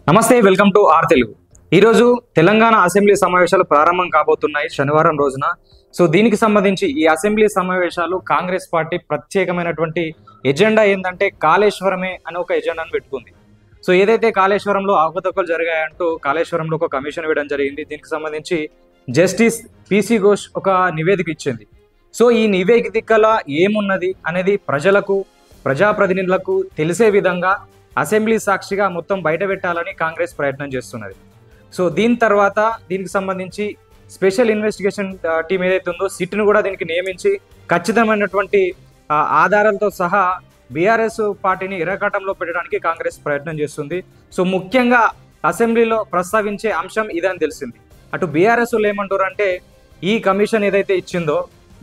నమస్తే, welcome to are Telugu. ఈరోజు Telangana assembly సమావేశాలు ప్రారంభం కాబోతున్నాయి శనివారం రోజున. సో దీనికి సంబంధించి ఈ అసెంబ్లీ సమావేశాలు కాంగ్రెస్ పార్టీ ప్రత్యేకమైనటువంటి ఎజెండా ఏంటంటే కాళేశ్వరమే అని ఒక ఎజెండాను పెట్టుకుంది. సో ఏదైతే కాళేశ్వరంలో అవకతవకలు జరిగాయంటూ కాళేశ్వరంలో ఒక కమిషన్ వేయడం జరిగింది. దీనికి సంబంధించి జస్టిస్ పిసి ఘోష్ ఒక నివేదిక ఇచ్చింది. సో ఈ నివేదికలో ఏమున్నది అనేది ప్రజలకు, ప్రజాప్రతినిధులకు తెలిసే విధంగా అసెంబ్లీ సాక్షిగా మొత్తం బయట పెట్టాలని కాంగ్రెస్ ప్రయత్నం చేస్తున్నది. సో దీని తర్వాత దీనికి సంబంధించి స్పెషల్ ఇన్వెస్టిగేషన్ టీం ఏదైతే ఉందో సిట్ను కూడా దీనికి నియమించి ఖచ్చితమైనటువంటి ఆధారాలతో సహా బీఆర్ఎస్ పార్టీని ఇరకాటంలో పెట్టడానికి కాంగ్రెస్ ప్రయత్నం చేస్తుంది. సో ముఖ్యంగా అసెంబ్లీలో ప్రస్తావించే అంశం ఇదని తెలిసింది. అటు బీఆర్ఎస్ ఏమంటారు అంటే ఈ కమిషన్ ఏదైతే ఇచ్చిందో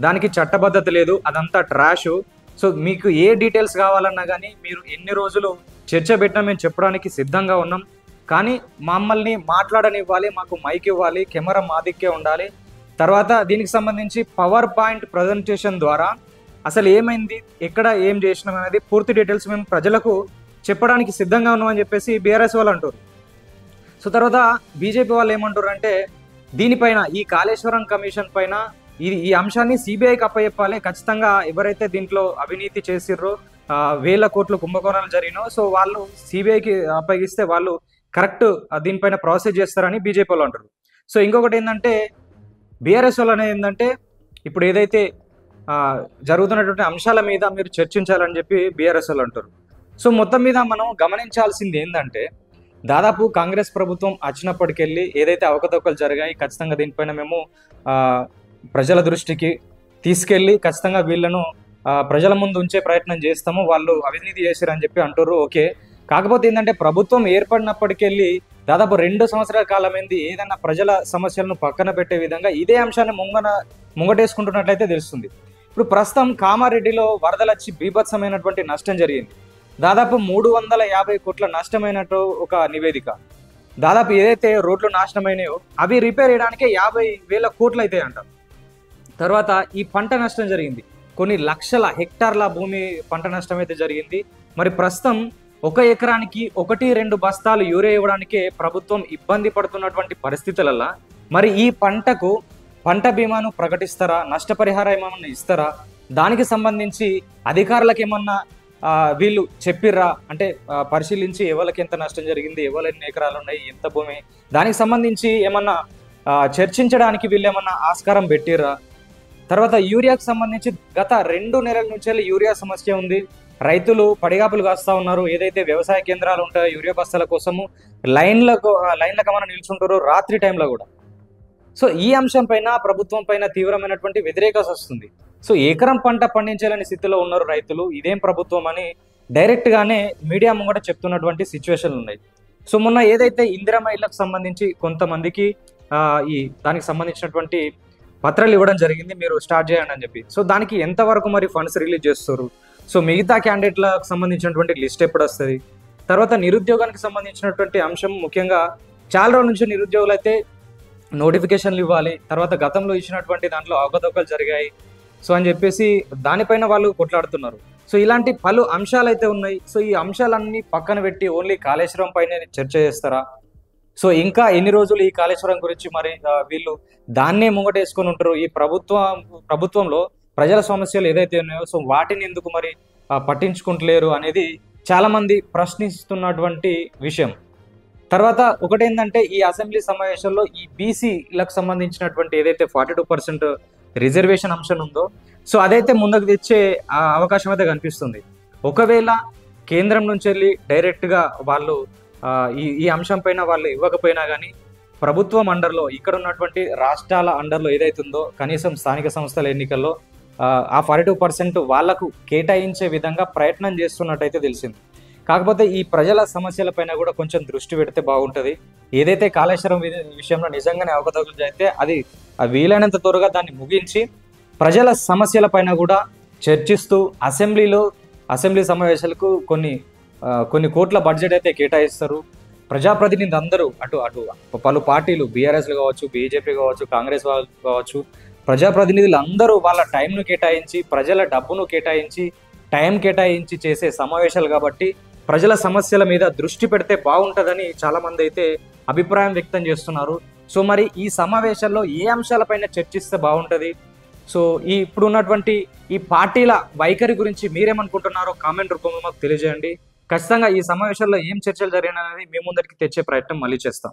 దానికి చట్టబద్ధత లేదు, అదంతా ట్రాష్. సో మీకు ఏ డీటెయిల్స్ కావాలన్నా కానీ మీరు ఎన్ని రోజులు చర్చ పెట్టినా మేము చెప్పడానికి సిద్ధంగా ఉన్నాం, కానీ మమ్మల్ని మాట్లాడనివ్వాలి, మాకు మైక్ ఇవ్వాలి, కెమెరా మా దిక్కే ఉండాలి. తర్వాత దీనికి సంబంధించి పవర్ పాయింట్ ప్రజెంటేషన్ ద్వారా అసలు ఏమైంది, ఎక్కడ ఏం చేసినాం అనేది పూర్తి డీటెయిల్స్ మేము ప్రజలకు చెప్పడానికి సిద్ధంగా ఉన్నామని చెప్పేసి బీఆర్ఎస్ వాళ్ళు అంటారు. సో తర్వాత బీజేపీ వాళ్ళు ఏమంటారు అంటే దీనిపైన ఈ కాళేశ్వరం కమిషన్ పైన ఈ అంశాన్ని సిబిఐకి అప్పచెప్పాలి, ఖచ్చితంగా ఎవరైతే దీంట్లో అవినీతి చేసిర్రో, వేల కోట్ల కుంభకోణాలు జరిగినో సో వాళ్ళు సిబిఐకి అప్పగిస్తే వాళ్ళు కరెక్ట్ దీనిపైన ప్రాసెస్ చేస్తారని బీజేపీ వాళ్ళు అంటారు. సో ఇంకొకటి ఏంటంటే బీఆర్ఎస్ వాళ్ళు అనేది ఏంటంటే ఇప్పుడు ఏదైతే జరుగుతున్నటువంటి అంశాల మీద మీరు చర్చించాలని చెప్పి బీఆర్ఎస్ వాళ్ళు అంటారు. సో మొత్తం మీద మనం గమనించాల్సింది ఏంటంటే దాదాపు కాంగ్రెస్ ప్రభుత్వం వచ్చినప్పటికెళ్ళి ఏదైతే అవకతవకలు జరిగాయి ఖచ్చితంగా దీనిపైన మేము ప్రజల దృష్టికి తీసుకెళ్ళి ఖచ్చితంగా వీళ్ళను ప్రజల ముందు ఉంచే ప్రయత్నం చేస్తాము, వాళ్ళు అవినీతి చేశారని చెప్పి అంటారు. ఓకే, కాకపోతే ఏంటంటే ప్రభుత్వం ఏర్పడినప్పటికెళ్ళి దాదాపు 2 సంవత్సరాల కాలమైంది. ఏదైనా ప్రజల సమస్యలను పక్కన పెట్టే విధంగా ఇదే అంశాన్ని ముంగటేసుకుంటున్నట్లయితే తెలుస్తుంది. ఇప్పుడు ప్రస్తుతం కామారెడ్డిలో వరదలు వచ్చి బీభత్సమైనటువంటి నష్టం జరిగింది. దాదాపు 350 కోట్ల నష్టమైనట్టు ఒక నివేదిక. దాదాపు ఏదైతే రోడ్లు నాశనమైనాయో అవి రిపేర్ చేయడానికే 50,000 కోట్లు అయితే అంటారు. తర్వాత ఈ పంట నష్టం జరిగింది, కొన్ని లక్షల హెక్టార్ల భూమి పంట నష్టం అయితే జరిగింది. మరి ప్రస్తుతం 1 ఎకరానికి 1-2 బస్తాలు యూరియా ఇవ్వడానికే ప్రభుత్వం ఇబ్బంది పడుతున్నటువంటి పరిస్థితులలో మరి ఈ పంటకు పంట బీమాను ప్రకటిస్తారా, నష్టపరిహారం ఏమన్నా ఇస్తారా, దానికి సంబంధించి అధికారులకు ఏమన్నా వీళ్ళు చెప్పిర్రా అంటే పరిశీలించి ఎవరికి ఎంత నష్టం జరిగింది, ఎవరు ఎన్ని ఎకరాలు ఉన్నాయి, ఎంత భూమి, దానికి సంబంధించి ఏమన్నా చర్చించడానికి వీళ్ళు ఏమన్నా ఆస్కారం పెట్టిర్రా. తర్వాత యూరియాకు సంబంధించి గత 2 నెలల నుంచి యూరియా సమస్య ఉంది. రైతులు పడిగాపులు కాస్తా ఉన్నారు. ఏదైతే వ్యవసాయ కేంద్రాలు ఉంటాయో యూరియా బస్తాల కోసము లైన్లకు మనం నిల్చుంటారు రాత్రి టైంలో కూడా. సో ఈ అంశం పైన ప్రభుత్వం పైన తీవ్రమైనటువంటి వ్యతిరేకత వస్తుంది. సో ఎకరం పంట పండించాలని స్థితిలో ఉన్నారు రైతులు, ఇదేం ప్రభుత్వం అని డైరెక్ట్గానే మీడియా ముంగట చెప్తున్నటువంటి సిచ్యువేషన్లు ఉన్నాయి. సో మొన్న ఏదైతే ఇందిరమ్మ ఇళ్లకు సంబంధించి కొంతమందికి దానికి సంబంధించినటువంటి పత్రాలు ఇవ్వడం జరిగింది, మీరు స్టార్ట్ చేయండి అని చెప్పి. సో దానికి ఎంతవరకు మరి ఫండ్స్ రిలీజ్ చేస్తారు, సో మిగతా క్యాండిడేట్లకు సంబంధించినటువంటి లిస్ట్ ఎప్పుడు వస్తుంది, తర్వాత నిరుద్యోగానికి సంబంధించినటువంటి అంశం ముఖ్యంగా చాలా రోజుల నుంచి నిరుద్యోగులు అయితే నోటిఫికేషన్లు ఇవ్వాలి, తర్వాత గతంలో ఇచ్చినటువంటి దాంట్లో అవకతవకలు జరిగాయి సో అని చెప్పేసి దానిపైన వాళ్ళు కొట్లాడుతున్నారు. సో ఇలాంటి పలు అంశాలు అయితే ఉన్నాయి. సో ఈ అంశాలన్నీ పక్కన పెట్టి ఓన్లీ కాళేశ్వరం పైన చర్చ చేస్తారా, సో ఇంకా ఎన్ని రోజులు ఈ కాళేశ్వరం గురించి మరి వీళ్ళు దాన్నే ముంగటేసుకొని ఉంటారు. ఈ ప్రభుత్వంలో ప్రజల సమస్యలు ఏదైతే ఉన్నాయో సో వాటిని ఎందుకు మరి పట్టించుకుంటలేరు అనేది చాలా మంది ప్రశ్నిస్తున్నటువంటి విషయం. తర్వాత ఒకటేంటంటే ఈ అసెంబ్లీ సమావేశంలో ఈ బీసీలకు సంబంధించినటువంటి ఏదైతే 42% రిజర్వేషన్ అంశం ఉందో సో అదైతే ముందుకు తెచ్చే అవకాశం అయితే కనిపిస్తుంది. ఒకవేళ కేంద్రం నుంచి వెళ్ళి డైరెక్ట్గా వాళ్ళు ఈ అంశం పైన వాళ్ళు ఇవ్వకపోయినా కానీ ప్రభుత్వం అండర్లో ఇక్కడ ఉన్నటువంటి రాష్ట్రాల అండర్లో ఏదైతే ఉందో కనీసం స్థానిక సంస్థల ఎన్నికల్లో ఆ 42% వాళ్లకు కేటాయించే విధంగా ప్రయత్నం చేస్తున్నట్టయితే తెలిసింది. కాకపోతే ఈ ప్రజల సమస్యల పైన కూడా కొంచెం దృష్టి పెడితే బాగుంటుంది. ఏదైతే కాళేశ్వరం విషయంలో నిజంగానే అవకతవకలు అయితే అది వీలైనంత త్వరగా దాన్ని ముగించి ప్రజల సమస్యల పైన కూడా చర్చిస్తూ అసెంబ్లీ సమావేశాలకు కొన్ని కోట్ల బడ్జెట్ అయితే కేటాయిస్తారు. ప్రజాప్రతినిధులు అందరూ అటు పలు పార్టీలు బీఆర్ఎస్లు కావచ్చు, బీజేపీ కావచ్చు, కాంగ్రెస్ వాళ్ళు కావచ్చు, ప్రజాప్రతినిధులు అందరూ వాళ్ళ టైంను కేటాయించి ప్రజల డబ్బును కేటాయించి టైం కేటాయించి చేసే సమావేశాలు కాబట్టి ప్రజల సమస్యల మీద దృష్టి పెడితే బాగుంటుందని చాలామంది అయితే అభిప్రాయం వ్యక్తం చేస్తున్నారు. సో మరి ఈ సమావేశాల్లో ఏ అంశాలపైన చర్చిస్తే బాగుంటుంది, సో ఇప్పుడు ఉన్నటువంటి ఈ పార్టీల వైఖరి గురించి మీరేమనుకుంటున్నారో కామెంట్ రూపంలో మాకు తెలియజేయండి. ఖచ్చితంగా ఈ సమావేశాల్లో ఏం చర్చలు జరిగినాయనేది మీ ముందరికి తెచ్చే ప్రయత్నం మళ్ళీ చేస్తాం.